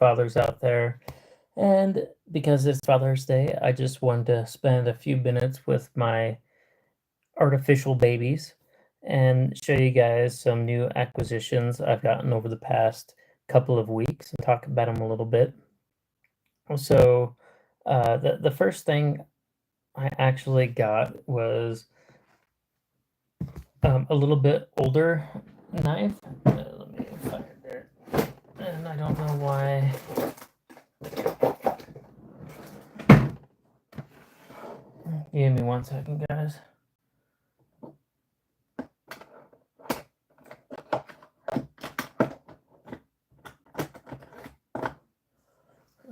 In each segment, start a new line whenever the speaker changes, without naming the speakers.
fathers out there. And because it's Father's Day, I just wanted to spend a few minutes with my artificial babies and show you guys some new acquisitions I've gotten over the past couple of weeks and talk about them a little bit. So, the first thing I actually got was a little bit older knife. Let me find it there. And I don't know why. Give me 1 second, guys.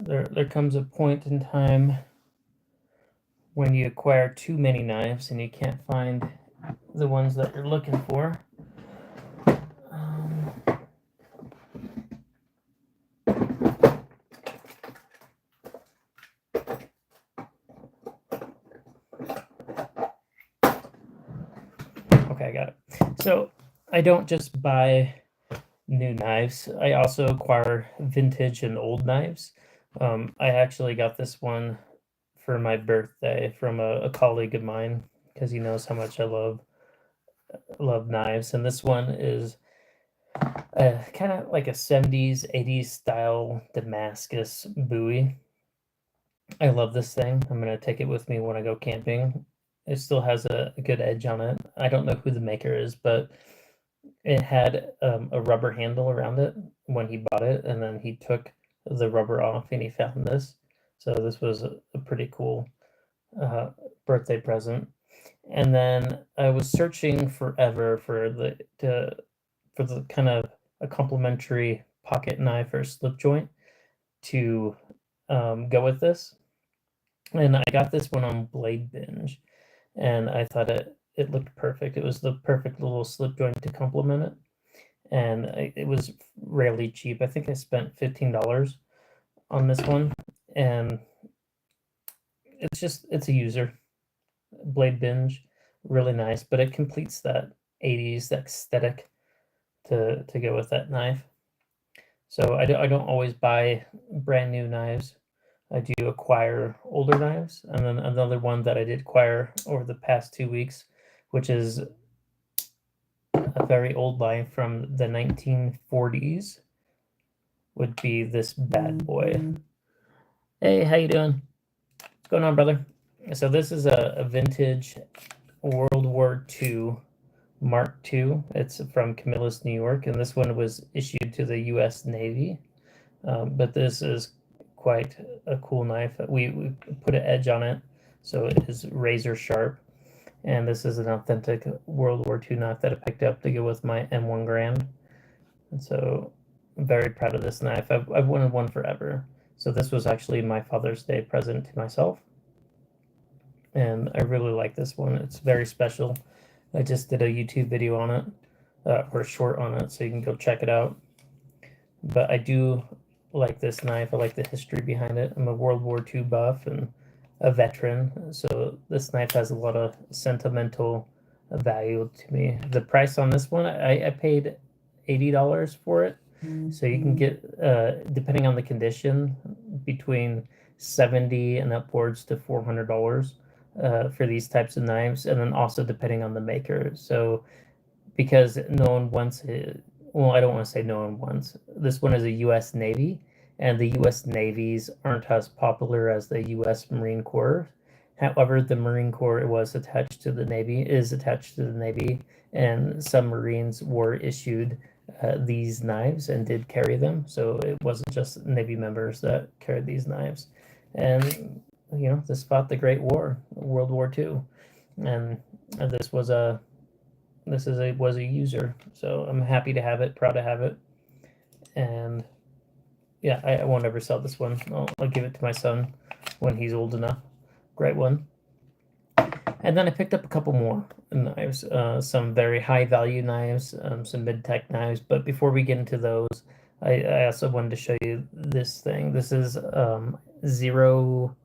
There comes a point in time when you acquire too many knives and you can't find the ones that you're looking for. Okay, I got it. So I don't just buy new knives. I also acquire vintage and old knives. I actually got this one for my birthday from a colleague of mine because he knows how much I love knives. And this one is kind of like a 70s, 80s style Damascus buoy. I love this thing. I'm going to take it with me when I go camping. It still has a good edge on it. I don't know who the maker is, but it had a rubber handle around it when he bought it, and then he took the rubber off and he found this. So this was a pretty cool birthday present. And then I was searching forever for the kind of a complementary pocket knife or slip joint to go with this. And I got this one on Blade Binge, and I thought it looked perfect. It was the perfect little slip joint to complement it, and it was rarely cheap. I think I spent $15 on this one, and it's a user. Blade Binge, really nice, but it completes that 80s aesthetic to go with that knife. So I don't always buy brand new knives. I do acquire older knives, and then another one that I did acquire over the past 2 weeks, which is a very old knife from the 1940s, would be this bad boy. Hey, how you doing? What's going on, brother? So this is a vintage World War II Mark II. It's from Camillus, New York, and this one was issued to the U.S. Navy. But this is quite a cool knife. We put an edge on it, so it is razor sharp. And this is an authentic World War II knife that I picked up to go with my M1 Grand. And so I'm very proud of this knife. I've wanted one forever. So this was actually my Father's Day present to myself. And I really like this one. It's very special. I just did a YouTube video on it, or a short on it, so you can go check it out. But I do like this knife. I like the history behind it. I'm a World War II buff and a veteran, so this knife has a lot of sentimental value to me. The price on this one, I paid $80 for it. So you can get, depending on the condition, between $70 and upwards to $400 for these types of knives, and then also depending on the maker. So because no one wants it, well, I don't want to say no one wants. This one is a U.S. Navy, and the U.S. Navies aren't as popular as the U.S. Marine Corps. However, the Marine Corps is attached to the Navy, and some Marines were issued these knives and did carry them. So it wasn't just Navy members that carried these knives. And, you know, this fought the Great War, World War II. And this was a user. So I'm happy to have it, proud to have it. And yeah, I won't ever sell this one. I'll give it to my son when he's old enough. Great one. And then I picked up a couple more knives, some very high value knives, some Midtec knives. But before we get into those, I also wanted to show you this thing. This is zero,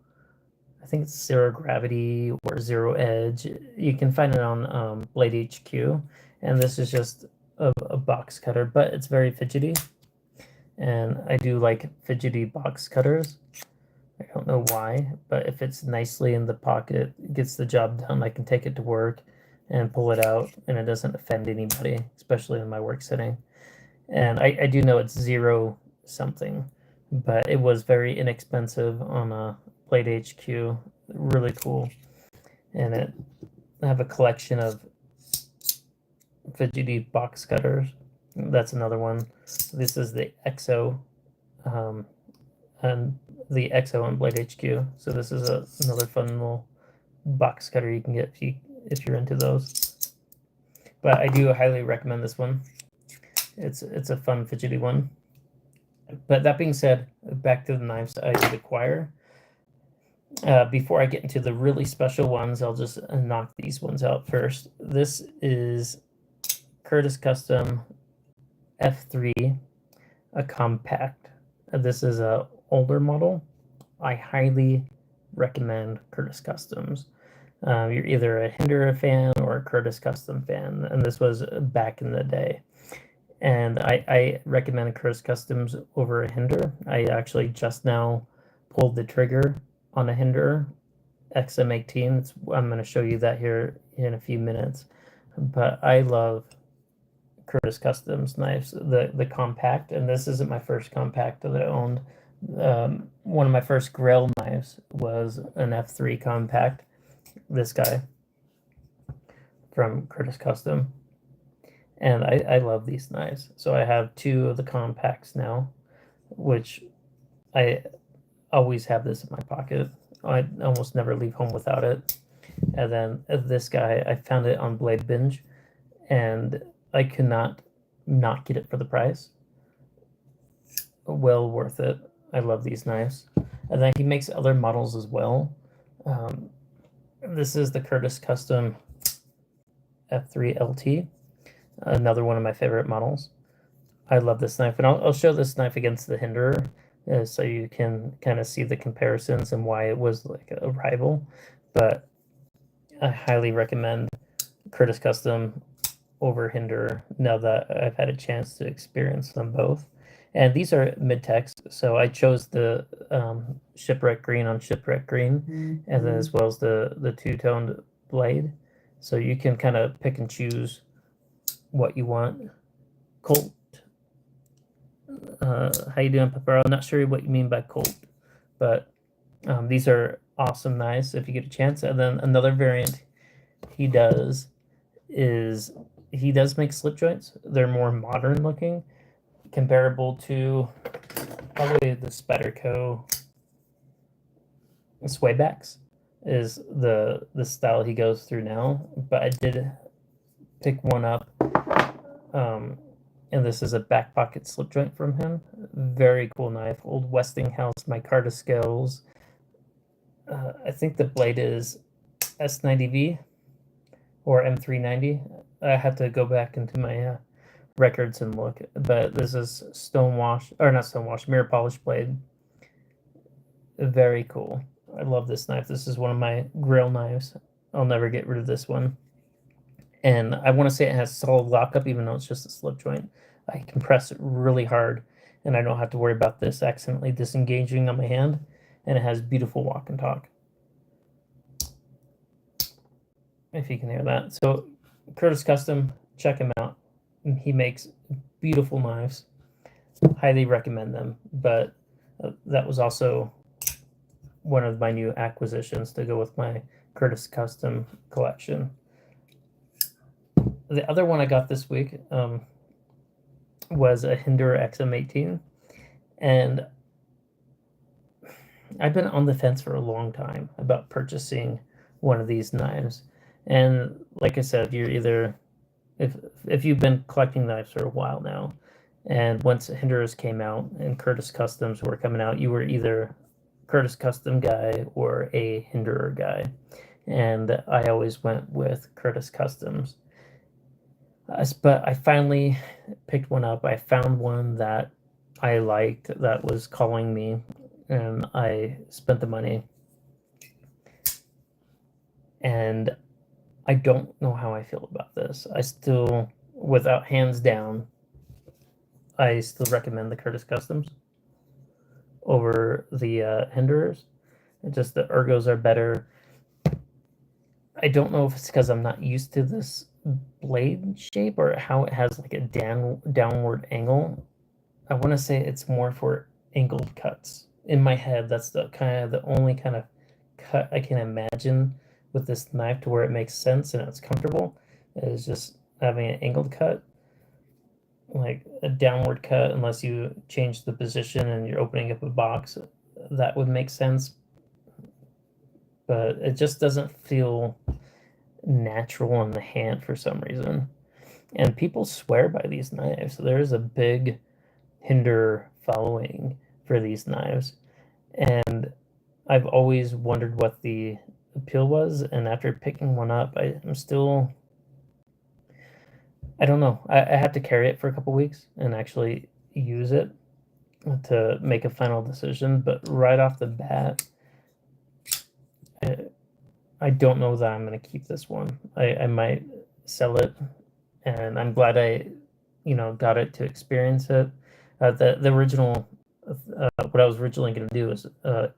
I think it's zero gravity or zero edge. You can find it on Blade HQ. And this is just a box cutter, but it's very fidgety. and I do like fidgety box cutters. I don't know why, but if it's nicely in the pocket, it gets the job done. I can take it to work and pull it out, and it doesn't offend anybody, especially in my work setting. And I do know it's zero something, but it was very inexpensive on a Blade HQ. Really cool. And I have a collection of fidgety box cutters. That's another one. This is the EXO, and the EXO on Blade HQ. So this is another fun little box cutter you can get if you're into those. But I do highly recommend this one. It's a fun fidgety one. But that being said, back to the knives I did acquire. Before I get into the really special ones, I'll just knock these ones out first. This is Curtis Custom F3, a compact. This is a older model. I highly recommend Curtis Customs. You're either a Hinder fan or a Curtis Custom fan, and this was back in the day. And I recommend Curtis Customs over a Hinder. I actually just now pulled the trigger on a Hinder XM18. I'm going to show you that here in a few minutes. But I love Curtis Customs knives, the compact, and this isn't my first compact that I owned. One of my first grill knives was an F3 compact. This guy from Curtis Custom. And I love these knives. So I have two of the compacts now, which I always have this in my pocket. I almost never leave home without it. And then this guy, I found it on Blade Binge, and I could not get it for the price. Well worth it. I love these knives. And then he makes other models as well. This is the Curtis Custom F3 LT. Another one of my favorite models. I love this knife, and I'll show this knife against the Hinder so you can kind of see the comparisons and why it was like a rival. But I highly recommend Curtis Custom over Hinder now that I've had a chance to experience them both. And these are Midtecs, so I chose the shipwreck green on shipwreck green, and then as well as the two-toned blade. So you can kind of pick and choose what you want. Colt, how you doing, Pepper? I'm not sure what you mean by Colt, but these are awesome knives if you get a chance. And then another variant he does is he does make slip joints. They're more modern looking, comparable to probably the Spyderco swaybacks is the style he goes through now. But I did pick one up, and this is a back pocket slip joint from him. Very cool knife. Old Westinghouse micarta scales. I think the blade is S90V or M390. I have to go back into my records and look, but this is mirror polish blade. Very cool. I love this knife. This is one of my grill knives. I'll never get rid of this one. And I want to say it has solid lockup, even though it's just a slip joint. I can press it really hard, and I don't have to worry about this accidentally disengaging on my hand. And it has beautiful walk and talk, if you can hear that. So Curtis Custom, check him out. He makes beautiful knives. Highly recommend them. But that was also one of my new acquisitions to go with my Curtis Custom collection. The other one I got this week was a Hinder XM18, and I've been on the fence for a long time about purchasing one of these knives. And like I said, you're either, if you've been collecting knives for a while now, and once Hinders came out and Curtis Customs were coming out, you were either Curtis Custom guy or a Hinderer guy. And I always went with Curtis Customs. But I finally picked one up. I found one that I liked, that was calling me, and I spent the money. And I don't know how I feel about this. I still, without hands down, I still recommend the Curtis Customs over the Hinders. Just the ergos are better. I don't know if it's because I'm not used to this blade shape or how it has like a downward angle. I want to say it's more for angled cuts. In my head, that's the only kind of cut I can imagine with this knife to where it makes sense and it's comfortable. Is just having an angled cut, like a downward cut, unless you change the position and you're opening up a box. That would make sense, but it just doesn't feel natural in the hand for some reason. And people swear by these knives. There is a big Hinder following for these knives. And I've always wondered what the appeal was. And after picking one up, I'm still, I don't know. I have to carry it for a couple weeks and actually use it to make a final decision. But right off the bat, I don't know that I'm going to keep this one. I might sell it, and I'm glad I, got it to experience it. The original, what I was originally going to do is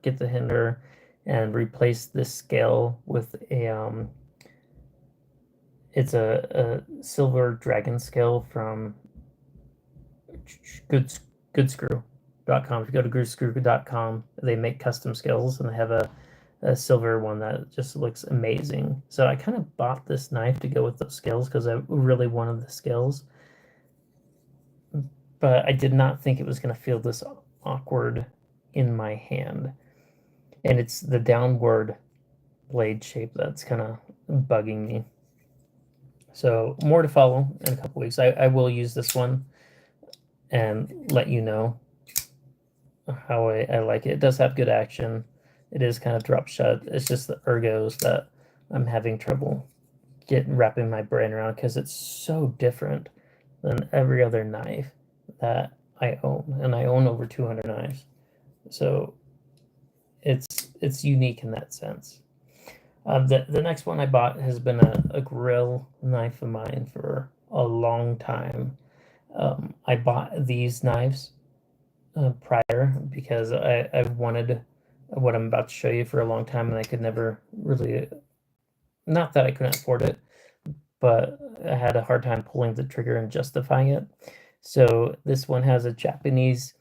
get the Hinder and replace this scale with it's a silver dragon scale from goodscrew.com. If you go to goodscrew.com, they make custom scales and they have a silver one that just looks amazing. So I kind of bought this knife to go with those scales because I really wanted the scales. But I did not think it was going to feel this awkward in my hand. And it's the downward blade shape that's kind of bugging me. So more to follow in a couple weeks. I will use this one and let you know how I like it. It does have good action. It is kind of drop shut. It's just the ergos that I'm having trouble wrapping my brain around because it's so different than every other knife that I own, and I own over 200 knives. So it's unique in that sense. The next one I bought has been a grill knife of mine for a long time. I bought these knives prior because I've wanted what I'm about to show you for a long time, and I could never really, not that I couldn't afford it, but I had a hard time pulling the trigger and justifying it. So this one has a Japanese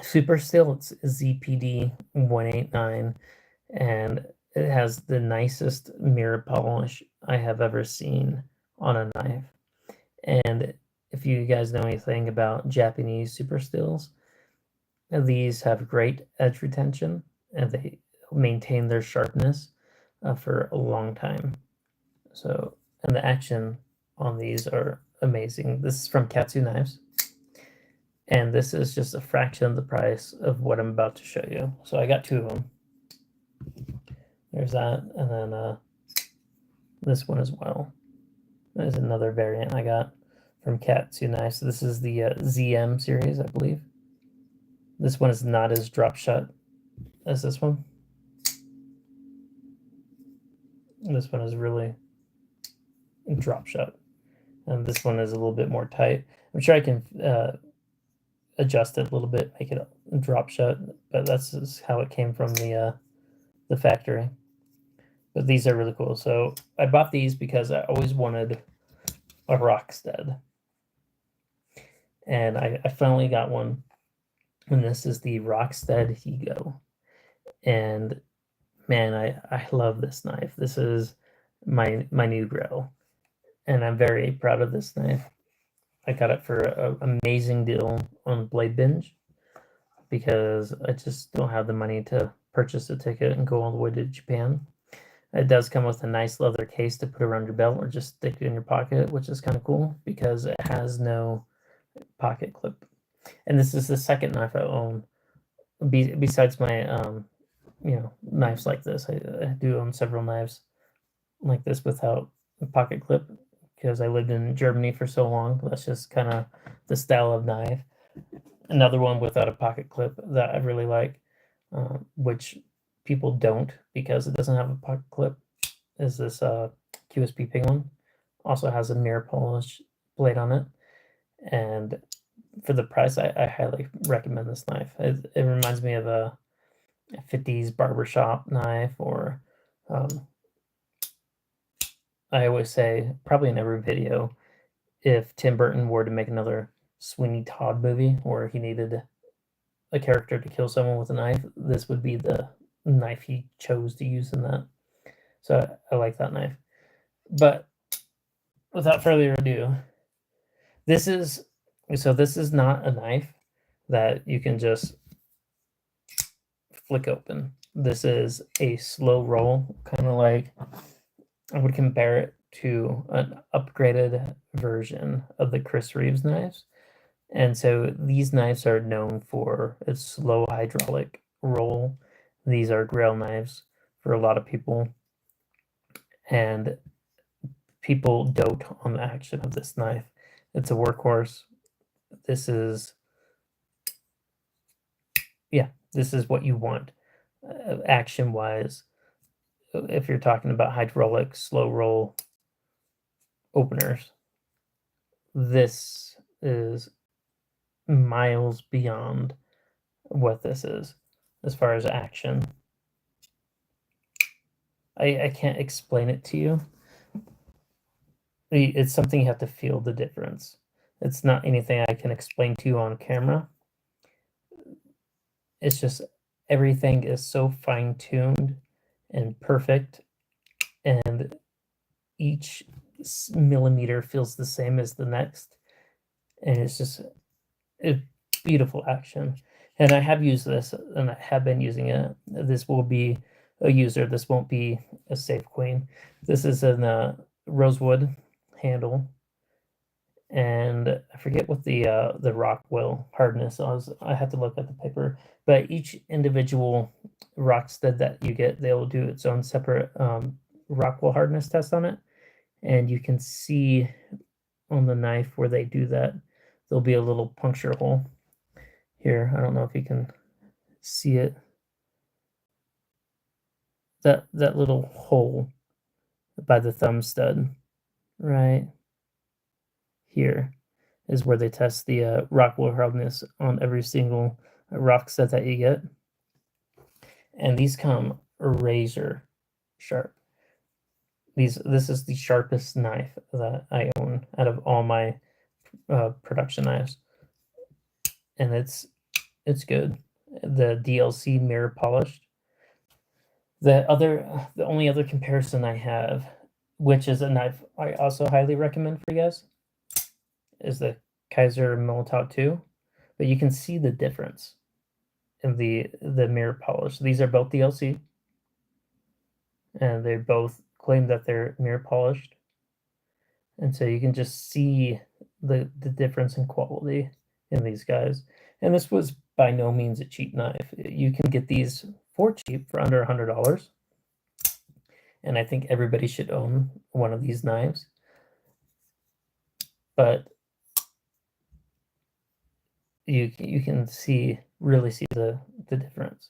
super steel. It's ZPD 189, and it has the nicest mirror polish I have ever seen on a knife. And if you guys know anything about Japanese super steels, these have great edge retention and they maintain their sharpness for a long time. So, and the action on these are amazing. This is from Katsu Knives, and this is just a fraction of the price of what I'm about to show you. So I got two of them. There's that, and then this one as well. There's another variant I got from Katsu Knives. This is the ZM series, I believe. This one is not as drop shut as this one. This one is really drop shut, and this one is a little bit more tight. I'm sure I can adjust it a little bit, make it drop shut, but that's just how it came from the factory. But these are really cool. So I bought these because I always wanted a Rockstead, and I finally got one. And this is the Rockstead Higo, and man, I love this knife. This is my new grill, and I'm very proud of this knife. I got it for an amazing deal on Blade Binge because I just don't have the money to purchase a ticket and go all the way to Japan. It does come with a nice leather case to put around your belt or just stick it in your pocket, which is kind of cool because it has no pocket clip. And this is the second knife I own besides my knives like this. I do own several knives like this without a pocket clip because I lived in Germany for so long. That's just kind of the style of knife. Another one without a pocket clip that I really like, which people don't because it doesn't have a pocket clip, is this QSP Penguin. Also has a mirror polish blade on it, and for the price, I highly recommend this knife. It reminds me of a 50s barbershop knife, or I always say, probably in every video, if Tim Burton were to make another Sweeney Todd movie where he needed a character to kill someone with a knife, this would be the knife he chose to use in that. So I like that knife. But without further ado, this is not a knife that you can just flick open. This is a slow roll, kind of like I would compare it to an upgraded version of the Chris Reeves knives. And so these knives are known for a slow hydraulic roll. These are grail knives for a lot of people. And people dote on the action of this knife. It's a workhorse. This is what you want action-wise. If you're talking about hydraulic slow roll openers, this is miles beyond what this is as far as action. I can't explain it to you. It's something you have to feel the difference. It's not anything I can explain to you on camera. It's just everything is so fine-tuned and perfect, and each millimeter feels the same as the next, and it's just a beautiful action. And I have used this, and I have been using it. This will be a user. This won't be a safe queen. This is a rosewood handle, and I forget what the Rockwell hardness was. I have to look at the paper, but each individual Rockstead that you get, they will do its own separate Rockwell hardness test on it, and you can see on the knife where they do that, there'll be a little puncture hole here. I don't know if you can see it. That little hole by the thumb stud right here is where they test the Rockwell hardness on every single Rockstead that you get. And these come razor sharp. This is the sharpest knife that I own out of all my production knives, and it's good. The DLC mirror polished. The only other comparison I have, which is a knife I also highly recommend for you guys, is the Kaiser Militao 2, but you can see the difference in the mirror polish. These are both DLC, and they both claim that they're mirror polished, and so you can just see the difference in quality in these guys. And this was by no means a cheap knife. You can get these for cheap, for under $100, and I think everybody should own one of these knives. But you can really see the difference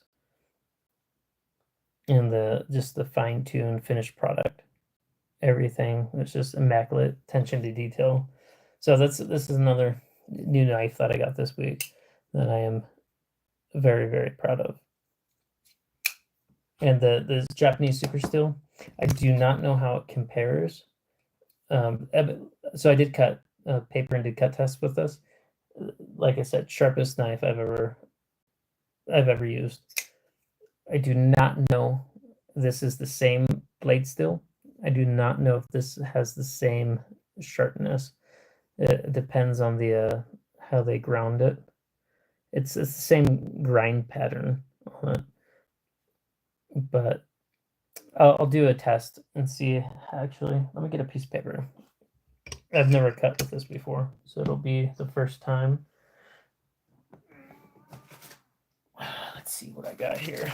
in just the fine-tuned finished product. Everything is just immaculate attention to detail. So this is another new knife that I got this week that I am very, very proud of. And the Japanese Super Steel, I do not know how it compares. So I did cut paper and did cut tests with this. Like I said, sharpest knife I've ever used. I do not know this is the same blade steel. I do not know if this has the same sharpness. It depends on the how they ground it. It's the same grind pattern on it, but I'll do a test and see. Actually, let me get a piece of paper. I've never cut with this before, so it'll be the first time. Let's see what I got here.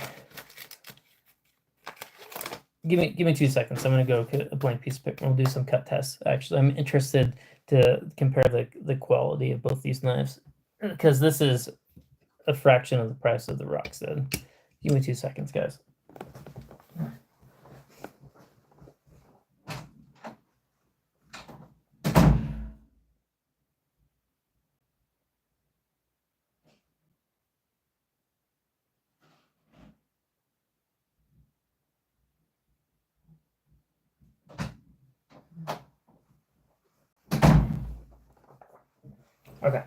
Give me 2 seconds. I'm gonna go get a blank piece of paper. We'll do some cut tests. Actually, I'm interested to compare the quality of both these knives, because this is a fraction of the price of the Rockstead. Give me 2 seconds, guys. Okay.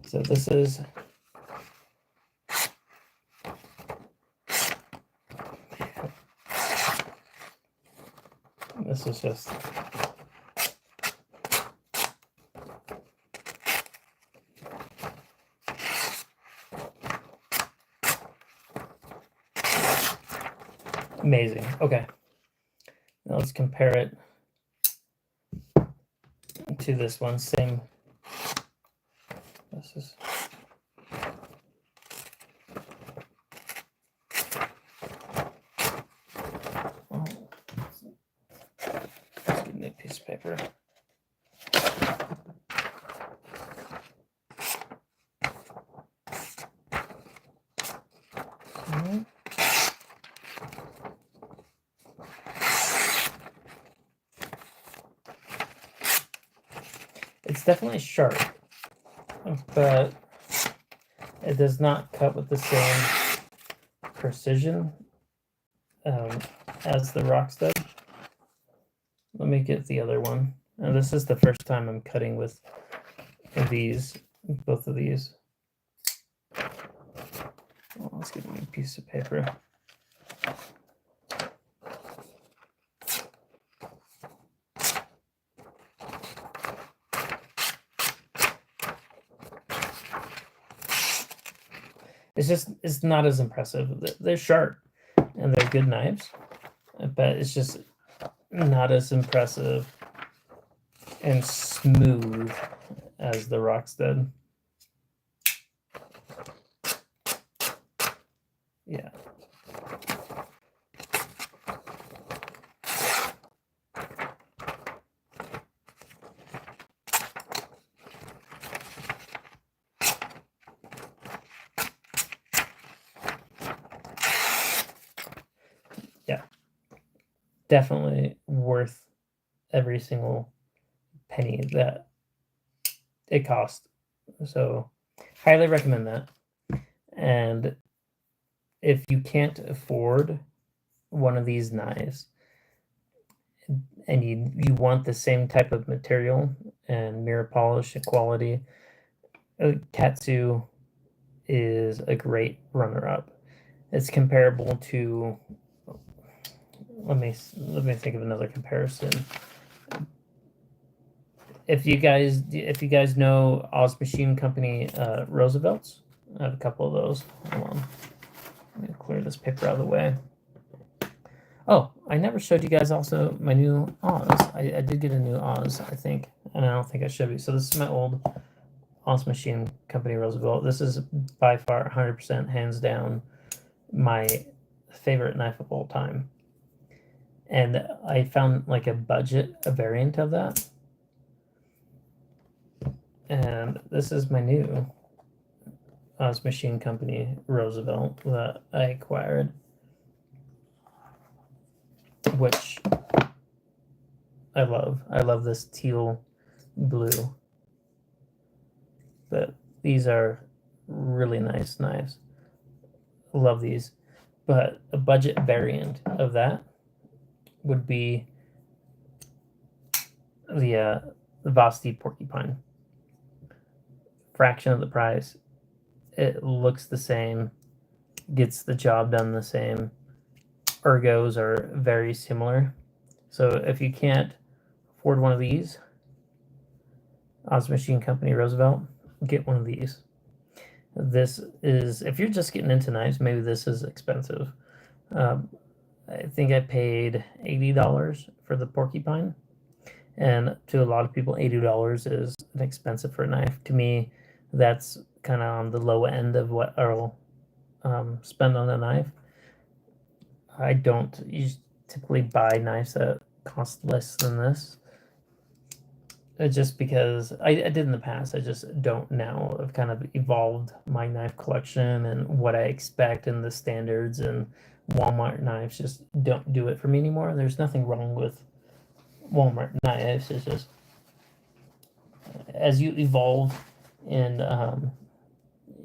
So this is just amazing. Okay. Now let's compare it to this one. Same. This is. Oh, let's get a new piece of paper. It's definitely sharp, but it does not cut with the same precision as the Rockstead. Let me get the other one. And this is the first time I'm cutting with these, both of these. Well, let's get a new piece of paper. It's not as impressive. They're sharp and they're good knives, but it's just not as impressive and smooth as the Rockstead. Yeah. Yeah. Definitely worth every single penny that it cost. So highly recommend that. And if you can't afford one of these knives and you want the same type of material and mirror polish and quality, Katsu is a great runner-up. It's comparable to, let me think of another comparison. If you guys know Oz Machine Company Roosevelt's, I have a couple of those. Hold on. Let me clear this paper out of the way. Oh, I never showed you guys also my new Oz. I did get a new Oz, I think, and I don't think I showed you. So this is my old Oz Machine Company Roosevelt. This is by far 100% hands down my favorite knife of all time. And I found like a variant of that. And this is my new Oz Machine Company Roosevelt that I acquired, which I love. I love this teal blue. But these are really nice knives. Love these. But a budget variant of that would be the Vosti Porcupine. Fraction of the price. It looks the same, gets the job done the same. Ergos are very similar. So if you can't afford one of these, Oz Machine Company Roosevelt, get one of these. This is, if you're just getting into knives, maybe this is expensive. I think I paid $80 for the Porcupine, and to a lot of people, $80 is expensive for a knife. To me, that's kind of on the low end of what I'll spend on a knife. I don't typically buy knives that cost less than this. Just because I did in the past, I just don't now. I've kind of evolved my knife collection and what I expect and the standards, and Walmart knives just don't do it for me anymore. There's nothing wrong with Walmart knives. It's just as you evolve and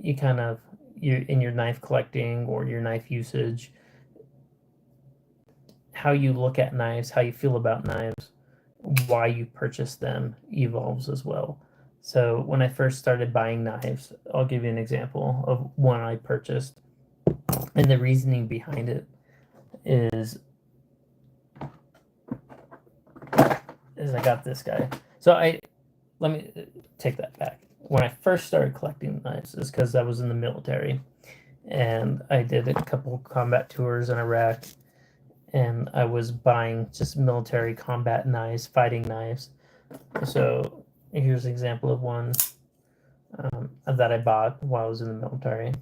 you kind of you're in your knife collecting or your knife usage, how you look at knives, how you feel about knives, why you purchase them evolves as well. So when I first started buying knives, I'll give you an example of one I purchased, and the reasoning behind it is I got this guy. So let me take that back. When I first started collecting knives is because I was in the military, and I did a couple combat tours in Iraq, and I was buying just military combat knives, fighting knives. So here's an example of one that I bought while I was in the military.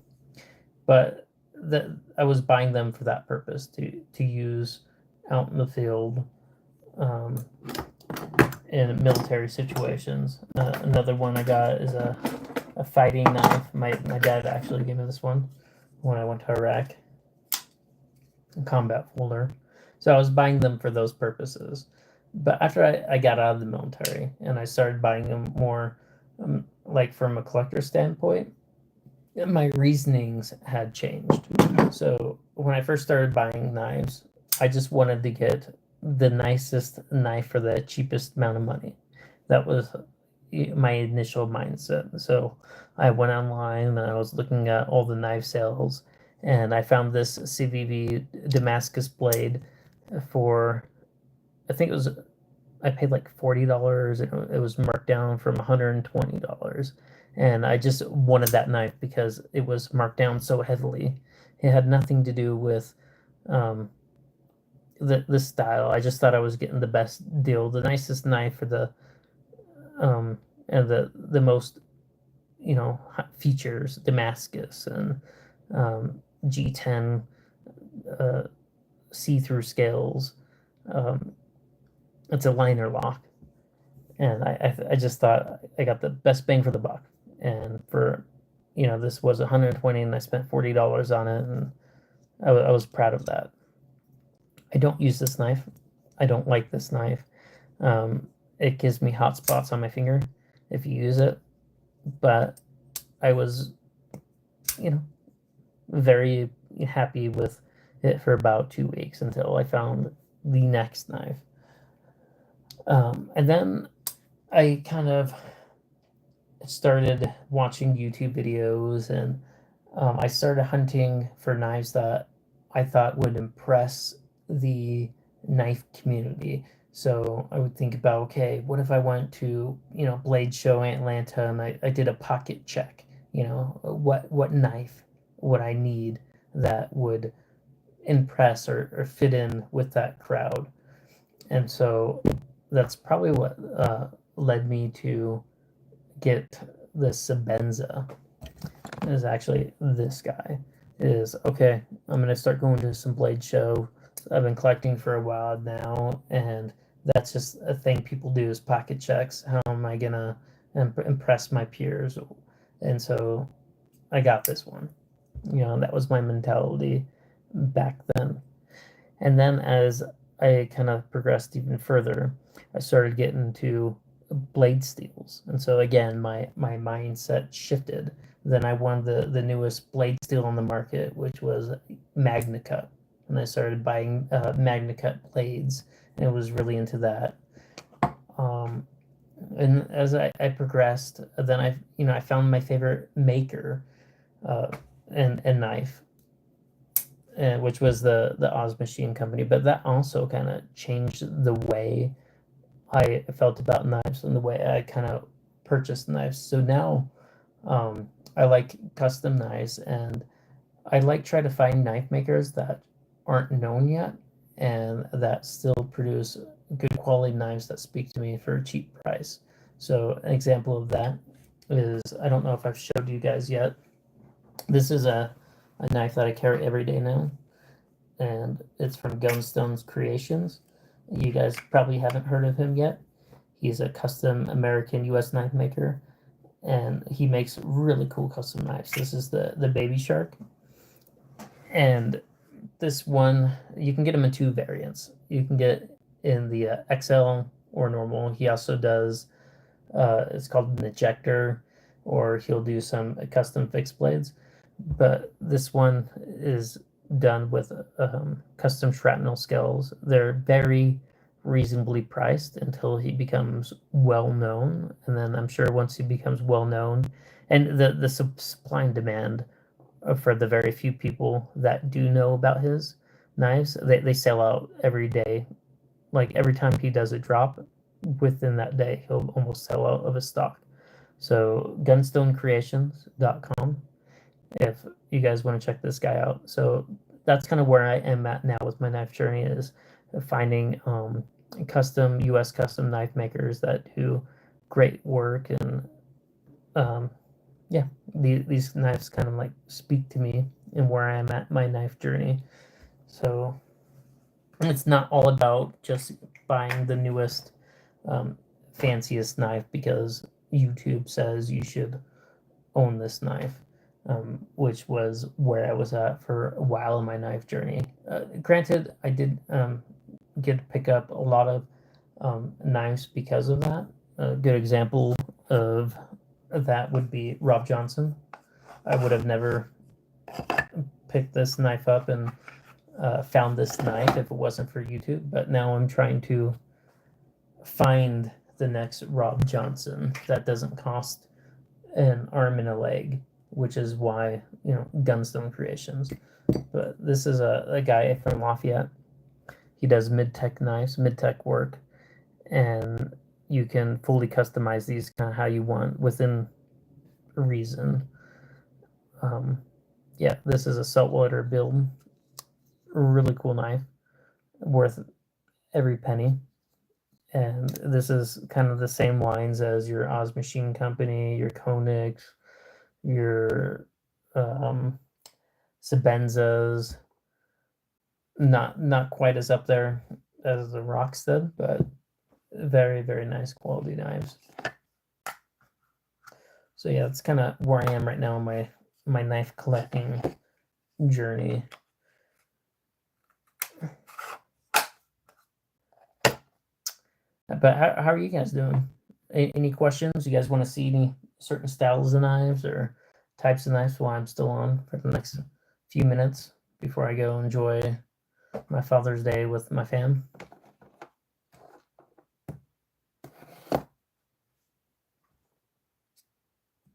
But I was buying them for that purpose, to use out in the field in military situations. Another one I got is a fighting knife. My dad actually gave me this one when I went to Iraq. A combat folder. So I was buying them for those purposes. But after I got out of the military and I started buying them more like from a collector standpoint, my reasonings had changed. So when I first started buying knives, I just wanted to get the nicest knife for the cheapest amount of money. That was my initial mindset. So I went online and I was looking at all the knife sales, and I found this CVV Damascus blade for, I think it was, I paid like $40. It was marked down from $120. And I just wanted that knife because it was marked down so heavily. It had nothing to do with the style. I just thought I was getting the best deal, the nicest knife for the and the most, you know, features, Damascus and G10 see-through scales. It's a liner lock, and I just thought I got the best bang for the buck. And for, you know, this was 120 and I spent $40 on it, and I was proud of that. I don't use this knife. I don't like this knife. It gives me hot spots on my finger if you use it, but I was, you know, very happy with it for about 2 weeks until I found the next knife. And then I kind of started watching YouTube videos, and I started hunting for knives that I thought would impress the knife community. So I would think about, okay, what if I went to, you know, Blade Show in Atlanta and I did a pocket check, you know, what knife would I need that would impress or fit in with that crowd. And so that's probably what led me to get the Sabenza. Is actually this guy. Is okay, I'm gonna start going to some Blade Show. I've been collecting for a while now, and that's just a thing people do, is pocket checks. How am I gonna impress my peers? And so I got this one. You know, that was my mentality back then. And then as I kind of progressed even further, I started getting to blade steels. And so again, my mindset shifted. Then I wanted the newest blade steel on the market, which was Magna Cut. And I started buying Magna Cut blades, and was really into that. And as I progressed, then I found my favorite maker and knife, which was the Oz Machine Company. But that also kind of changed the way I felt about knives and the way I kind of purchased knives. So now I like custom knives, and I like try to find knife makers that aren't known yet and that still produce good quality knives that speak to me for a cheap price. So an example of that is, I don't know if I've showed you guys yet. This is a knife that I carry every day now, and it's from Gunstone Creations. You guys probably haven't heard of him yet. He's a custom American US knife maker, and he makes really cool custom knives. This is the Baby Shark, and this one, you can get him in two variants. You can get in the XL or normal. He also does, it's called an ejector, or he'll do some custom fixed blades. But this one is done with custom shrapnel scales. They're very reasonably priced until he becomes well known, and then I'm sure once he becomes well known, and the supply and demand for the very few people that do know about his knives, they sell out every day. Like every time he does a drop, within that day he'll almost sell out of his stock. So gunstonecreations.com if you guys want to check this guy out. So that's kind of where I am at now with my knife journey, is finding custom US custom knife makers that do great work. And yeah, these knives kind of like speak to me and where I am at my knife journey. So it's not all about just buying the newest fanciest knife because YouTube says you should own this knife, which was where I was at for a while in my knife journey. Granted, I did get to pick up a lot of knives because of that. A good example of that would be Rob Johnson. I would have never picked this knife up and found this knife if it wasn't for YouTube, but now I'm trying to find the next Rob Johnson that doesn't cost an arm and a leg, which is why, you know, Gunstone Creations. But this is a guy from Lafayette. He does Midtec knives, Midtec work, and you can fully customize these kind of how you want within reason. Yeah, this is a saltwater build. Really cool knife, worth every penny. And this is kind of the same lines as your Oz Machine Company, your Koenigs, your Sabenzas. Not quite as up there as the Rockstead, but very, very nice quality knives. So yeah, that's kind of where I am right now in my knife collecting journey. But how are you guys doing? Any questions? You guys want to see any certain styles of knives or types of knives while I'm still on for the next few minutes before I go enjoy my Father's Day with my fam?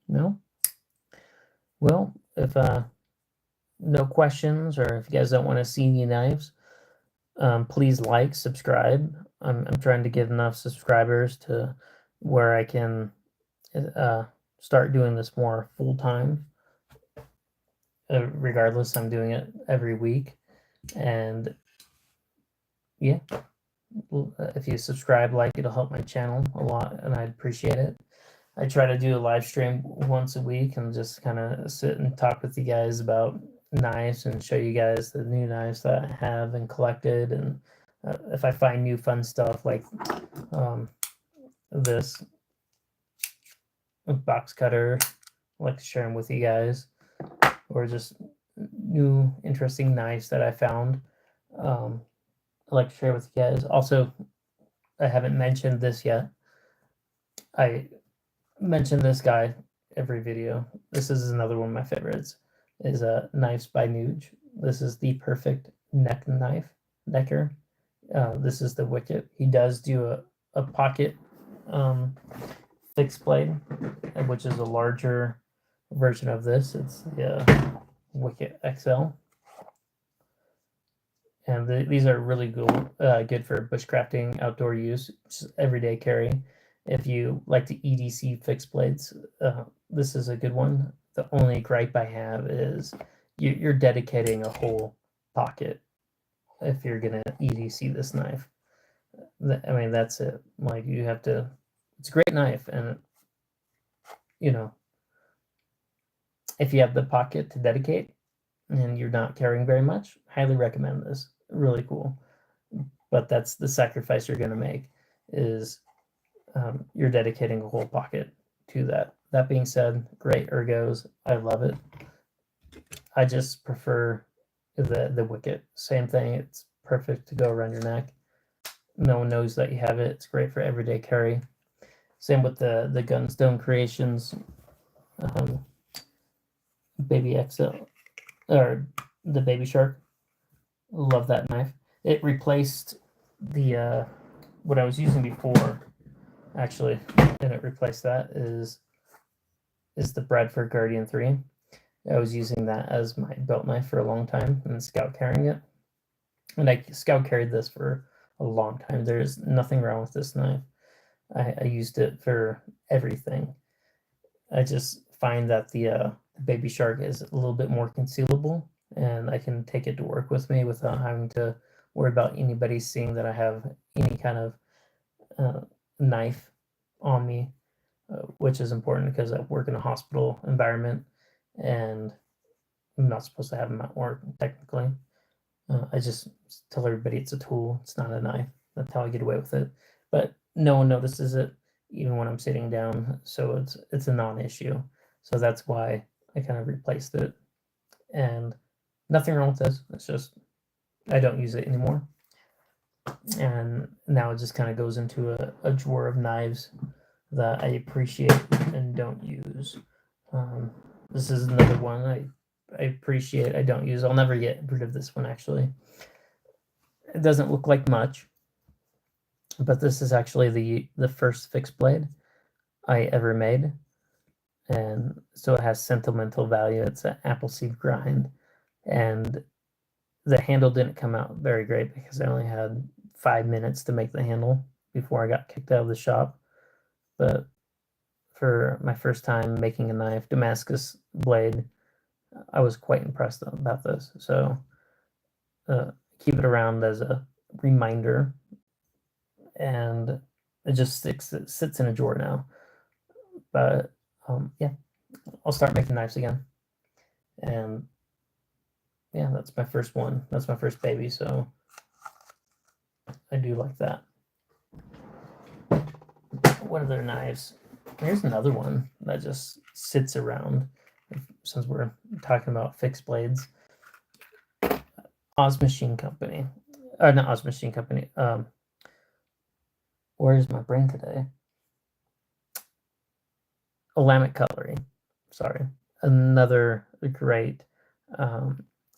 No? Well, if no questions, or if you guys don't want to see any knives, please like, subscribe. I'm trying to get enough subscribers to where I can start doing this more full time. Regardless, I'm doing it every week, and yeah, if you subscribe, like, it'll help my channel a lot, and I'd appreciate it. I try to do a live stream once a week and just kind of sit and talk with you guys about knives and show you guys the new knives that I have and collected. And if I find new fun stuff like this box cutter, I like to share them with you guys, or just new interesting knives that I found. I like to share with you guys. Also, I haven't mentioned this yet. I mention this guy every video. This is another one of my favorites, is Knives by Nooj. This is the perfect necker. This is the Wicket. He does do a pocket fixed blade, which is a larger version of this. It's the Wicket XL. And these are really good for bushcrafting, outdoor use, just everyday carry. If you like to EDC fixed blades, this is a good one. The only gripe I have is you're dedicating a whole pocket if you're gonna EDC this knife. I mean, that's it. Like, you have to. It's a great knife, and you know, if you have the pocket to dedicate and you're not carrying very much, highly recommend this. Really cool. But that's the sacrifice you're gonna make, is you're dedicating a whole pocket to that. That being said, great ergos. I love it. I just prefer the Wicket. Same thing. It's perfect to go around your neck. No one knows that you have it. It's great for everyday carry. Same with the Gunstone Creations Baby XL, or the Baby Shark. Love that knife. It replaced the what I was using before. Actually, and it replaced that is the Bradford Guardian 3. I was using that as my belt knife for a long time and scout carrying it. And I scout carried this for a long time. There's nothing wrong with this knife. I used it for everything. I just find that the Baby Shark is a little bit more concealable, and I can take it to work with me without having to worry about anybody seeing that I have any kind of knife on me, which is important because I work in a hospital environment and I'm not supposed to have them at work technically. I just tell everybody it's a tool, it's not a knife. That's how I get away with it. But no one notices it even when I'm sitting down, so it's a non-issue. So that's why I kind of replaced it. And nothing wrong with this. It's just I don't use it anymore. And now it just kind of goes into a drawer of knives that I appreciate and don't use. This is another one I appreciate, I don't use. I'll never get rid of this one, actually. It doesn't look like much, but this is actually the first fixed blade I ever made. And so it has sentimental value. It's an Appleseed grind. And the handle didn't come out very great because I only had 5 minutes to make the handle before I got kicked out of the shop. But for my first time making a knife, Damascus blade, I was quite impressed about this. So keep it around as a reminder, and it just sits in a drawer now. But yeah, I'll start making knives again. And yeah, that's my first one. That's my first baby, so I do like that. What other knives? Here's another one that just sits around since we're talking about fixed blades. Oz Machine Company. Not Oz Machine Company. Where's my brain today? Lamic Cutlery. Sorry. Another great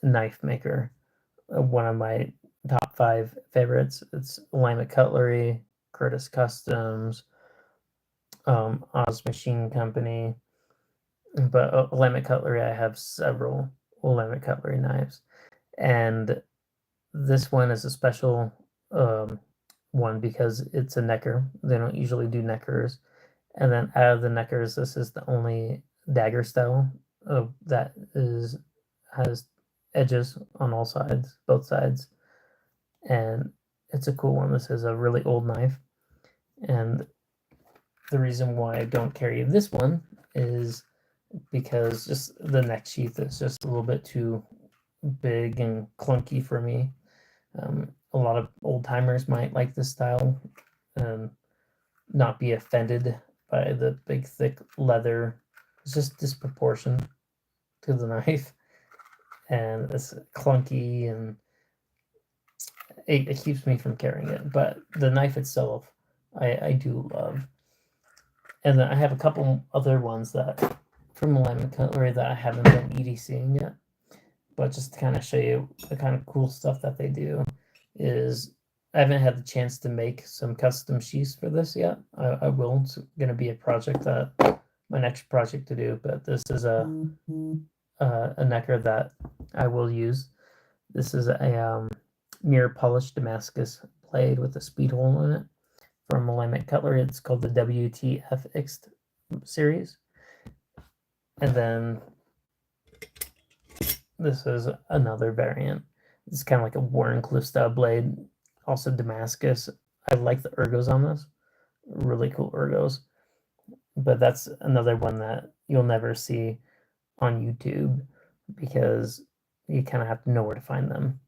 knife maker. One of my top 5 favorites. It's Lamic Cutlery, Curtis Customs, Oz Machine Company. But Lamic Cutlery, I have several Lamic Cutlery knives. And this one is a special one because it's a necker. They don't usually do neckers. And then out of the neckers, this is the only dagger style that has edges on all sides, both sides. And it's a cool one. This is a really old knife. And the reason why I don't carry this one is because just the neck sheath is just a little bit too big and clunky for me. A lot of old timers might like this style and not be offended by the big thick leather. It's just disproportionate to the knife, and it's clunky, and it keeps me from carrying it. But the knife itself, I do love. And then I have a couple other ones that from Lamic Cutlery that I haven't been EDCing yet. But just to kind of show you the kind of cool stuff that they do is I haven't had the chance to make some custom sheaths for this yet. I will. It's going to be a project that my next project to do, but this is a necker that I will use. This is a mirror polished Damascus blade with a speed hole in it from Lamic Cutlery. It's called the WTFX series. And then this is another variant. It's kind of like a Warrenclyffe style blade, also Damascus. I like the ergos on this, really cool ergos. But that's another one that you'll never see on YouTube because you kind of have to know where to find them.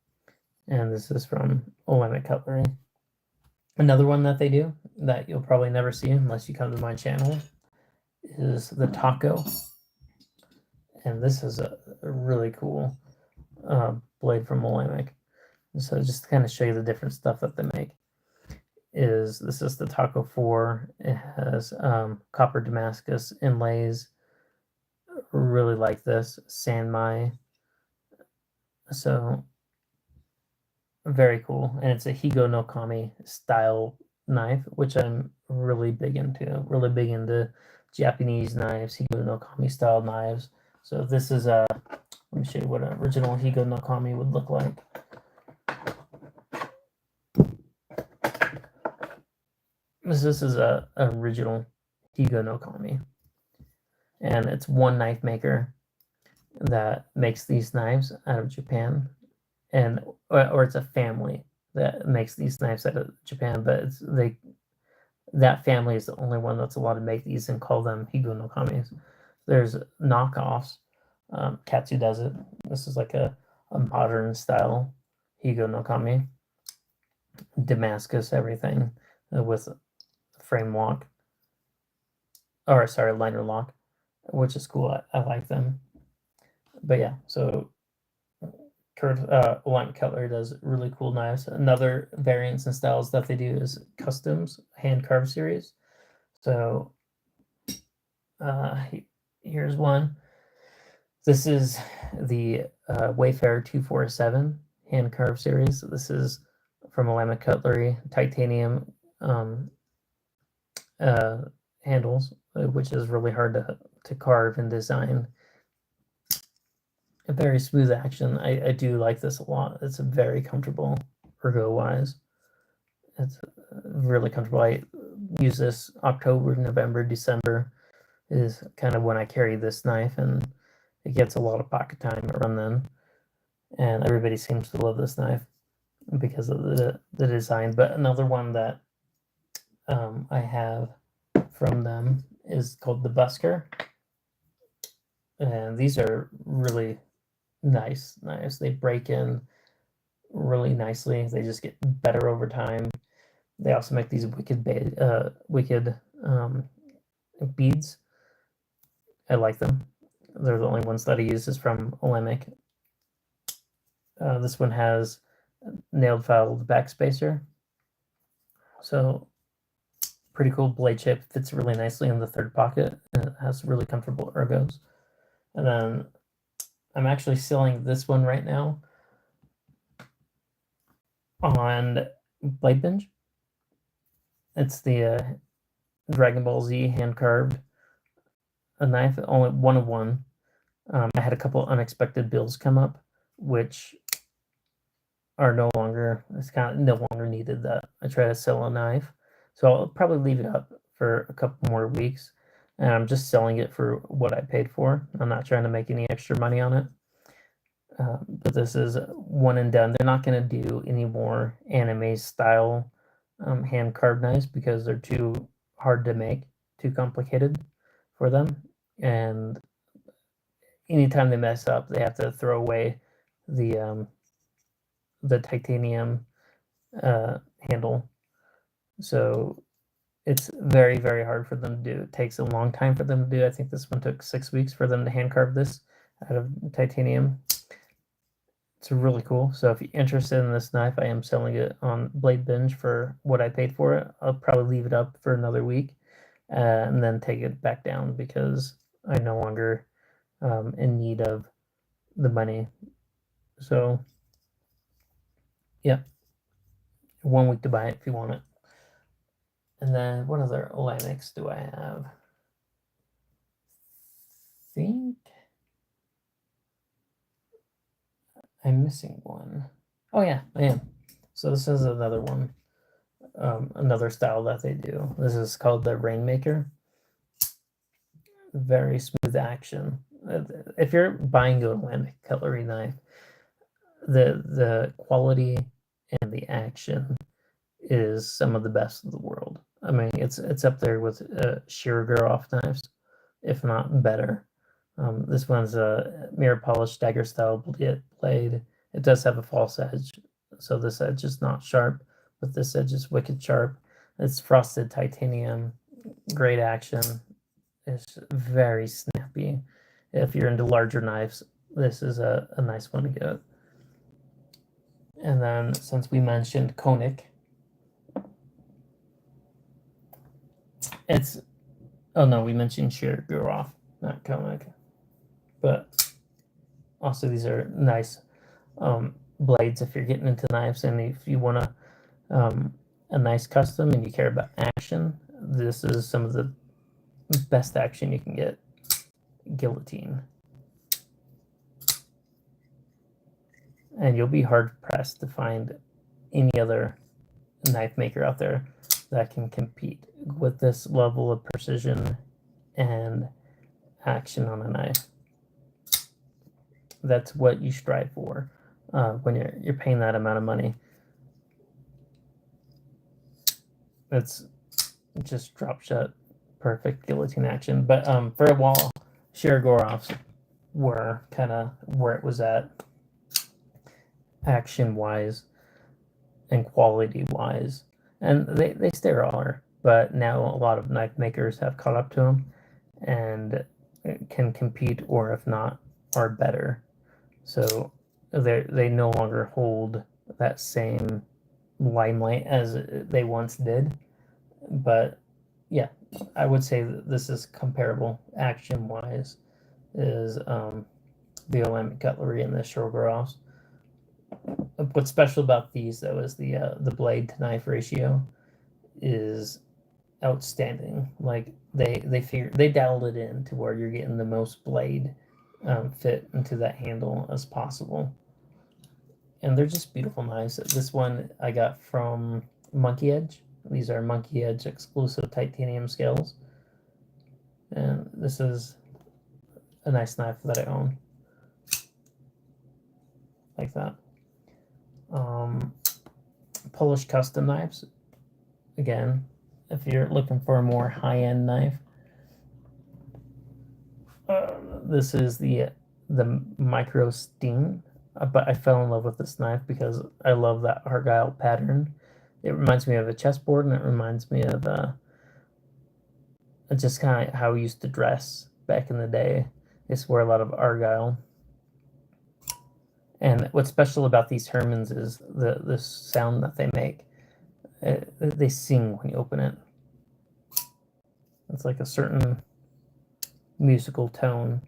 And this is from Lamic Cutlery. Another one that they do that you'll probably never see unless you come to my channel is the taco. And this is a really cool blade from Lamic. So just to kind of show you the different stuff that they make, this is the Taco 4. It has copper Damascus inlays. Really like this. Sanmai. So very cool, and it's a Higo Nokami style knife, which I'm really big into. Really big into Japanese knives, Higo Nokami style knives. So this is a, let me show you what an original Higo Nokami would look like. This is a original Higo Nokami, and it's one knife maker that makes these knives out of Japan, and or it's a family that makes these knives out of Japan, but that family is the only one that's allowed to make these and call them Higo Nokamis. There's knockoffs. Katsu does it. This is like a modern style Higo Nokami. Damascus, everything with frame lock. Or sorry, liner lock, which is cool. I like them. But yeah, so Lamic Cutlery does really cool knives. Another variants and styles that they do is customs hand carved series. So here's one. This is the Wayfarer 247 hand carved series. This is from Alamic Cutlery, titanium handles, which is really hard to carve and design. A very smooth action. I do like this a lot. It's very comfortable ergo wise. It's really comfortable. I use this October, November, December is kind of when I carry this knife, and it gets a lot of pocket time around then. And everybody seems to love this knife because of the design. But another one that I have from them is called the Busker. And these are really nice knives. They break in really nicely. They just get better over time. They also make these wicked beads. I like them. They're the only ones that I use is from Alamic. This one has nailed filed backspacer. So pretty cool blade shape. Fits really nicely in the third pocket. And it has really comfortable ergos. And then I'm actually selling this one right now on Blade Binge. It's the Dragon Ball Z hand carved a knife, only one of one. I had a couple unexpected bills come up, which are no longer needed. That I try to sell a knife, so I'll probably leave it up for a couple more weeks, and I'm just selling it for what I paid for. I'm not trying to make any extra money on it. But this is one and done. They're not going to do any more anime style hand carved knives because they're too hard to make, too complicated for them. And anytime they mess up, they have to throw away the titanium handle. So it's very, very hard for them to do. It takes a long time for them to do. I think this one took 6 weeks for them to hand carve this out of titanium. It's really cool. So if you're interested in this knife, I am selling it on Blade Binge for what I paid for it. I'll probably leave it up for another week and then take it back down because I'm no longer in need of the money. So, yeah, 1 week to buy it if you want it. And then what other Alamics do I have? I think I'm missing one. Oh yeah, I am. So this is another one, another style that they do. This is called the Rainmaker. Very smooth action. If you're buying a Lamic Cutlery knife, the quality and the action is some of the best in the world. I mean, it's up there with Shiroguro knives, if not better. This one's a mirror polished dagger style blade. It does have a false edge, so this edge is not sharp, but this edge is wicked sharp. It's frosted titanium, great action. It's very snappy. If you're into larger knives, this is a nice one to get. And then since we mentioned Konik, it's, oh no, we mentioned Shiroguro, not Konik. But also these are nice. blades if you're getting into knives, and if you want a nice custom and you care about action, this is some of the best action you can get. Guillotine. And you'll be hard pressed to find any other knife maker out there that can compete with this level of precision and action on a knife. That's what you strive for when you're paying that amount of money. It's just drop shut, perfect guillotine action. But for a while, Shiragorovs were kind of where it was at, action wise and quality wise, and they still are. But now a lot of knife makers have caught up to them and can compete, or if not, are better. So they no longer hold that same limelight as they once did. But yeah, I would say that this is comparable action wise, is the Alamic Cutlery and the Shiragorovs. What's special about these though is the blade to knife ratio is outstanding. Like they dialed it in to where you're getting the most blade fit into that handle as possible, and they're just beautiful knives. This one I got from Monkey Edge. These are Monkey Edge exclusive titanium scales, and this is a nice knife that I own, like that. Polish custom knives. Again, if you're looking for a more high-end knife, this is the Micro Steam. But I fell in love with this knife because I love that argyle pattern. It reminds me of a chessboard, and it reminds me of just kind of how we used to dress back in the day. It's where a lot of argyle. And what's special about these Hermans is the sound that they make. They sing when you open it. It's like a certain musical tone.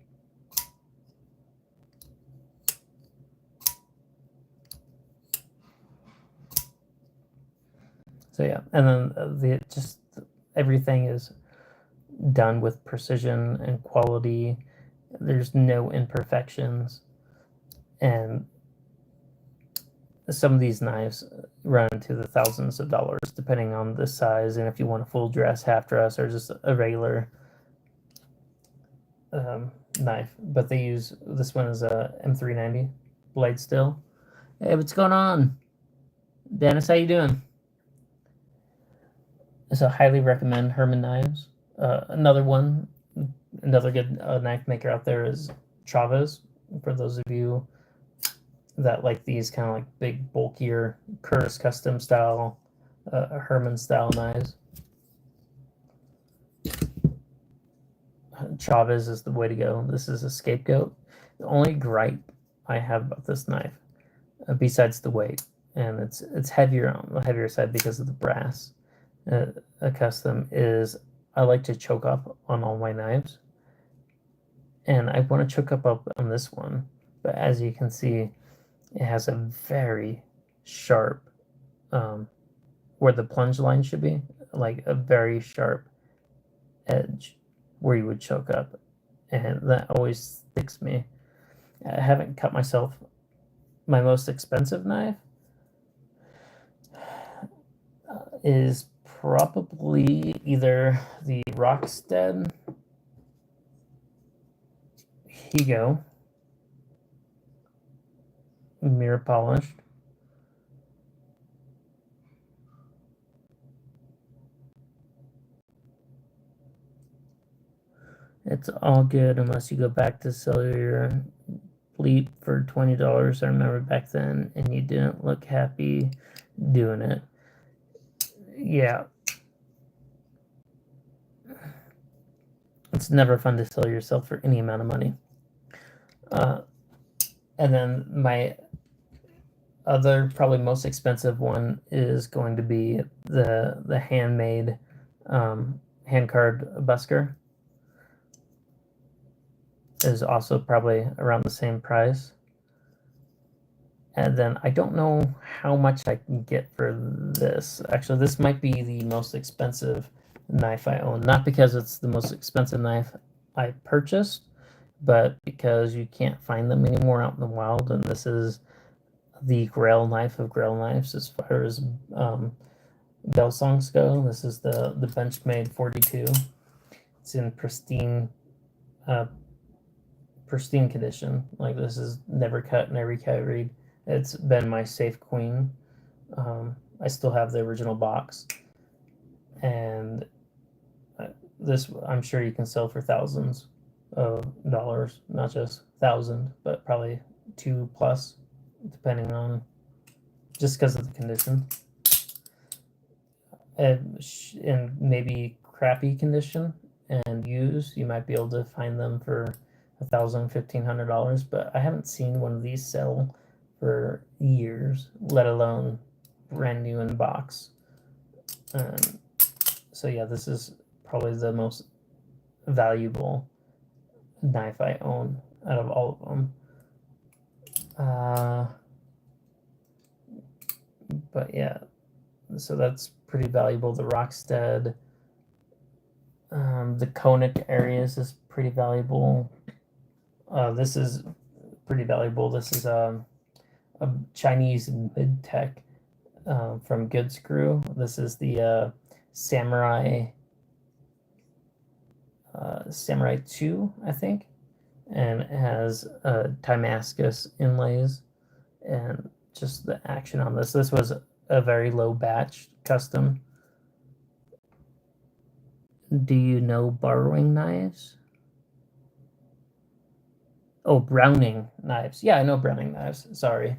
So yeah, and then just everything is done with precision and quality. There's no imperfections. And some of these knives run to the thousands of dollars depending on the size, and if you want a full dress, half dress, or just a regular knife. But they use, this one is a M390 blade still. Hey, what's going on? Dennis, how you doing? So highly recommend Herman Knives. Another good knife maker out there is Chavez. For those of you that like these kind of like big, bulkier Curtis custom style, Herman style knives, Chavez is the way to go. This is a scapegoat. The only gripe I have about this knife, besides the weight, and it's heavier on the heavier side because of the brass, a custom, is I like to choke up on all my knives, and I want to choke up on this one, but as you can see, it has a very sharp, where the plunge line should be, like a very sharp edge where you would choke up, and that always sticks me. I haven't cut myself. My most expensive knife is probably either the Rockstead Higo mirror polished, it's all good unless you go back to sell your Leap for $20. I remember back then, and you didn't look happy doing it. Yeah, it's never fun to sell yourself for any amount of money. And then my other, probably most expensive one, is going to be the handmade hand card busker. Is also probably around the same price. And then I don't know how much I can get for this. Actually, this might be the most expensive knife I own. Not because it's the most expensive knife I purchased, but because you can't find them anymore out in the wild. And this is the Grail knife of Grail knives as far as bell songs go. This is the Benchmade 42. It's in pristine condition. Like, this is never cut, never carried. It's been my safe queen. I still have the original box, and this I'm sure you can sell for thousands of dollars, not just 1,000, but probably 2+, depending on, just because of the condition. In maybe crappy condition and used, you might be able to find them for $1,000, $1,500, but I haven't seen one of these sell for years, let alone brand new in box. So yeah, this is probably the most valuable knife I own out of all of them. But yeah, so that's pretty valuable. The Rockstead, the conic areas is pretty valuable. This is pretty valuable. This is a Chinese Midtec from Good Screw. This is the Samurai 2, I think, and it has Damascus inlays, and just the action on this. This was a very low batch custom. Do you know Borrowing Knives? Oh, Browning Knives. Yeah, I know Browning Knives. Sorry.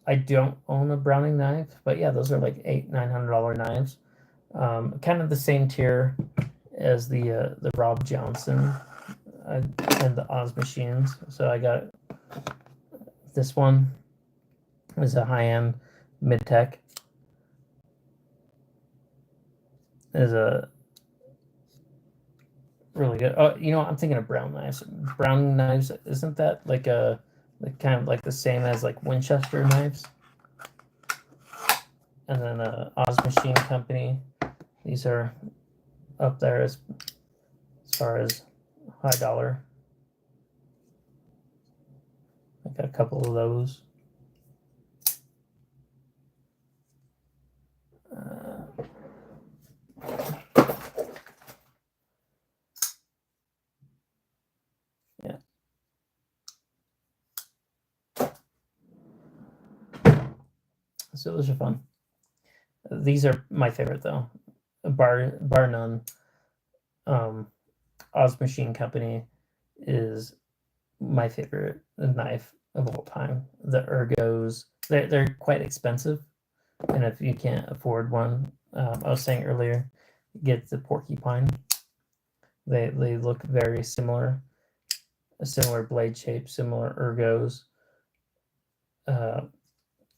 I don't own a Browning knife, but yeah, those are like $800-900 knives. Kind of the same tier as the Rob Johnson and the Oz machines. So I got this one. Is a high-end Midtec. Is a really good. Oh, you know what? I'm thinking of Brown Knives. Brown Knives, isn't that like kind of like the same as like Winchester knives? And then Oz Machine Company. These are up there as far as high dollar. I got a couple of those. Yeah. So those are fun. These are my favorite though, bar none. Oz Machine Company is my favorite knife of all time. The ergos, they're quite expensive, and if you can't afford one, I was saying earlier, get the porcupine. They look very similar, a similar blade shape, similar ergos.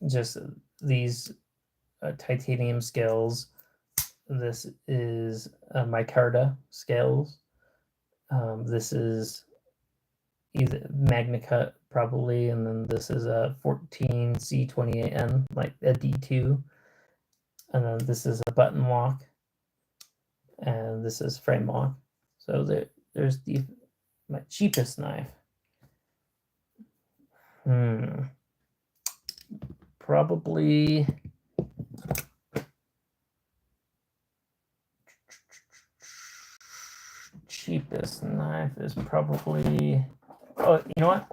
Just these titanium scales. This is micarta scales. This is either MagnaCut probably, and then this is a 14C28N, like a D2, and then this is a button lock, and this is frame lock. So there's my cheapest knife. Probably cheapest knife is probably, oh, you know what?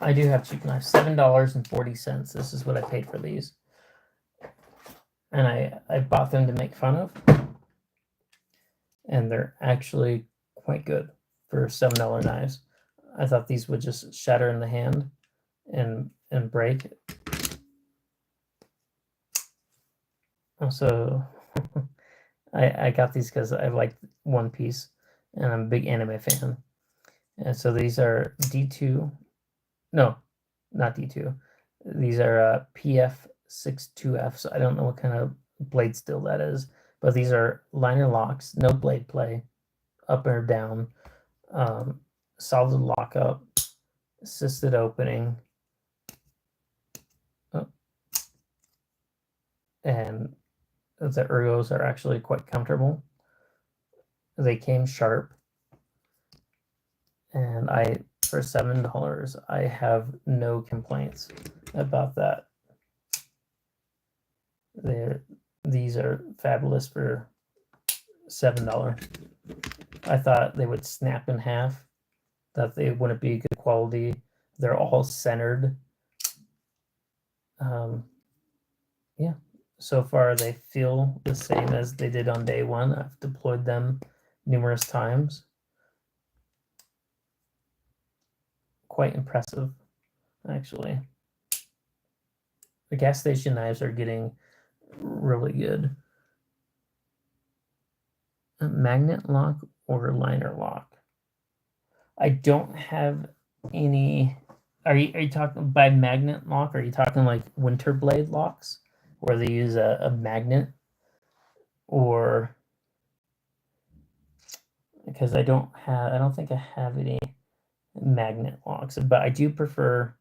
I do have cheap knives, $7.40. This is what I paid for these. And I bought them to make fun of. And they're actually quite good for $7 knives. I thought these would just shatter in the hand and break. So I got these because I like One Piece and I'm a big anime fan. And so these are D2. No, not D2. These are PF62F. So I don't know what kind of blade steel that is, but these are liner locks, no blade play, up or down, solid lockup, assisted opening. Oh. And the ergos are actually quite comfortable. They came sharp. And for $7, I have no complaints about that. These are fabulous for $7. I thought they would snap in half, that they wouldn't be good quality. They're all centered. Yeah, so far they feel the same as they did on day one. I've deployed them numerous times. Quite impressive, actually. The gas station knives are getting really good. A magnet lock or liner lock? I don't have any. Are you talking by magnet lock? Are you talking like winter blade locks, where they use a magnet, or because I don't think I have any magnet locks, but I do prefer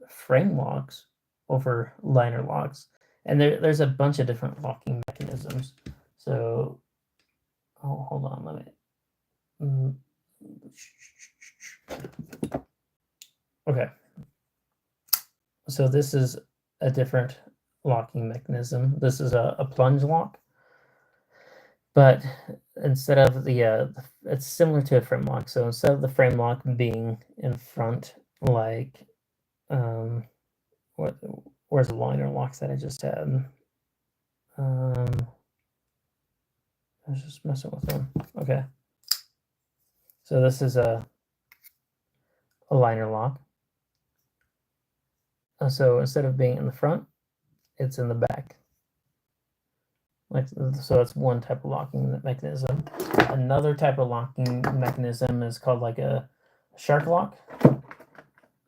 frame locks over liner locks, and there's a bunch of different locking mechanisms. So, hold on, let me. Okay, so this is a different locking mechanism. This is a plunge lock, but instead of it's similar to a frame lock. So instead of the frame lock being in front, like, where's the liner locks that I just had? I was just messing with them. Okay. So this is a liner lock. So instead of being in the front, it's in the back. So that's one type of locking mechanism. Another type of locking mechanism is called like a shark lock.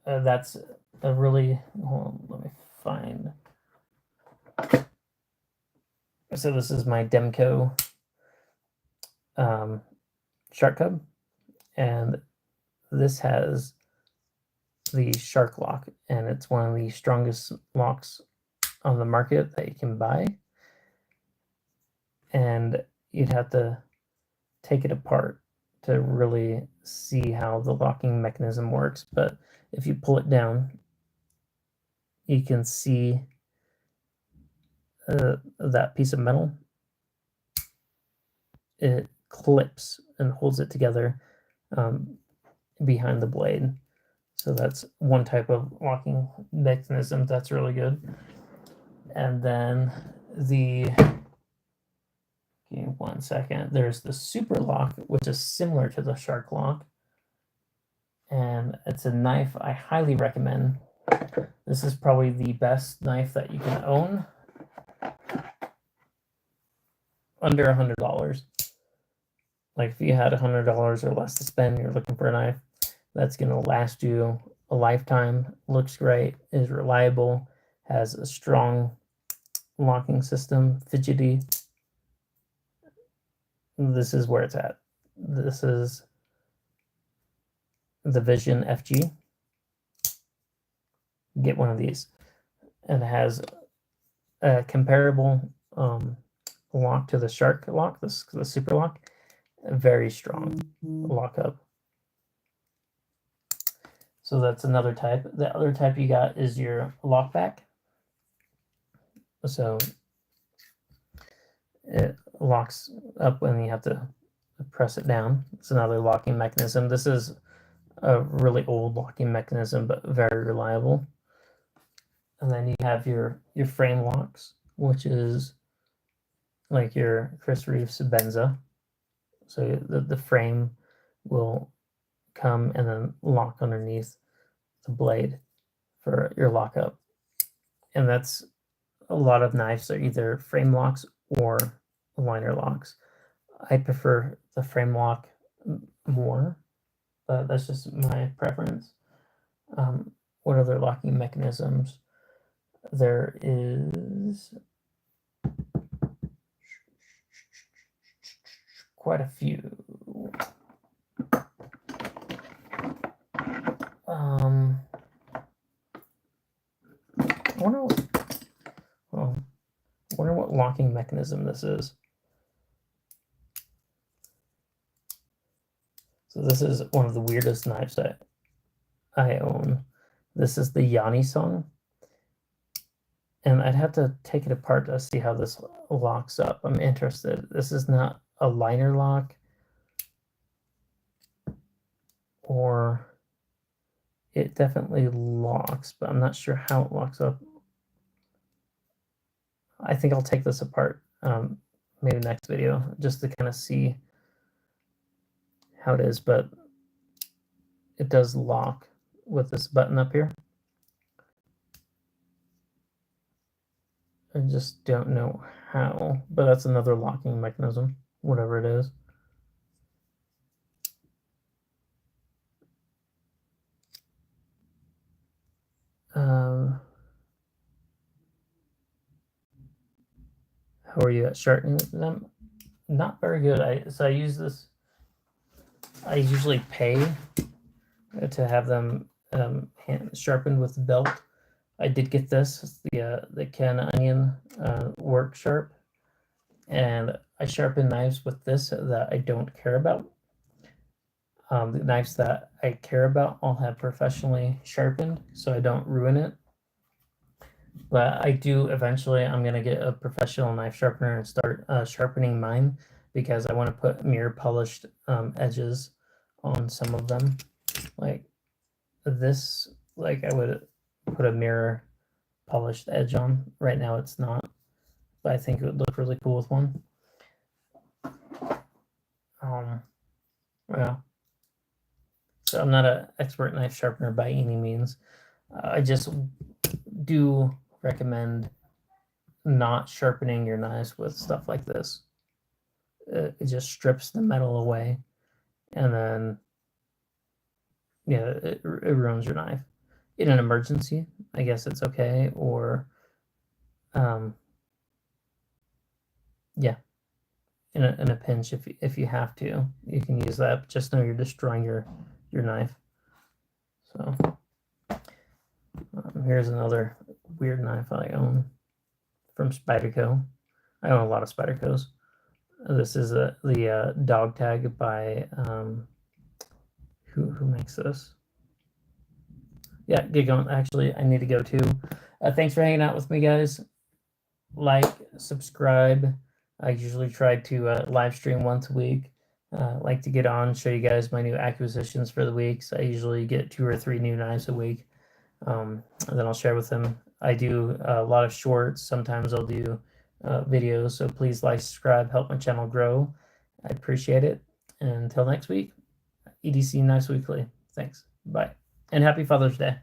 That's a really, hold on, let me find. So this is my Demco shark cub, and this has the shark lock, and it's one of the strongest locks on the market that you can buy. And you'd have to take it apart to really see how the locking mechanism works. But if you pull it down, you can see that piece of metal. It clips and holds it together behind the blade. So that's one type of locking mechanism that's really good. And then give me 1 second. There's the super lock, which is similar to the shark lock. And it's a knife I highly recommend. This is probably the best knife that you can own. Under $100. Like if you had $100 or less to spend, you're looking for a knife that's going to last you a lifetime, looks great, is reliable, has a strong locking system, fidgety. This is where it's at. This is the Vision FG. Get one of these. And it has a comparable lock to the shark lock, the super lock. Very strong lockup. So that's another type. The other type you got is your lockback. So it locks up when you have to press it down. It's another locking mechanism. This is a really old locking mechanism, but very reliable. And then you have your frame locks, which is like your Chris Reeves Benza. So the frame will come and then lock underneath the blade for your lockup. And that's a lot of knives are either frame locks or liner locks. I prefer the frame lock more, but that's just my preference. What other locking mechanisms? There is quite a few. locking mechanism this is. So this is one of the weirdest knives that I own. This is the Yanni song. And I'd have to take it apart to see how this locks up. I'm interested. This is not a liner lock, or it definitely locks, but I'm not sure how it locks up. I think I'll take this apart maybe next video just to kind of see how it is, but it does lock with this button up here. I just don't know how, but that's another locking mechanism, whatever it is. How are you at sharpening them? Not very good. So I use this. I usually pay to have them hand sharpened with the belt. I did get this, the Ken Onion Work Sharp, and I sharpen knives with this that I don't care about. The knives that I care about, I'll have professionally sharpened, so I don't ruin it. But I do eventually, I'm going to get a professional knife sharpener and start sharpening mine, because I want to put mirror polished edges on some of them. Like this, like I would put a mirror polished edge on. Right now it's not, but I think it would look really cool with one. Yeah. So I'm not an expert knife sharpener by any means. I just do recommend not sharpening your knives with stuff like this. It just strips the metal away, and then yeah, it ruins your knife. In an emergency, I guess it's okay, or yeah, in a pinch, if you have to, you can use that. Just know you're destroying your knife. So here's another weird knife I own from Spyderco. I own a lot of Spydercos. This is the dog tag by who makes this? Yeah, get going. Actually, I need to go too. Thanks for hanging out with me, guys. Like, subscribe. I usually try to live stream once a week. Like to get on, show you guys my new acquisitions for the weeks. I usually get 2 or 3 new knives a week, and then I'll share with them. I do a lot of shorts. Sometimes I'll do videos. So please like, subscribe, help my channel grow. I appreciate it. And until next week, EDC Knives Weekly. Thanks. Bye. And happy Father's Day.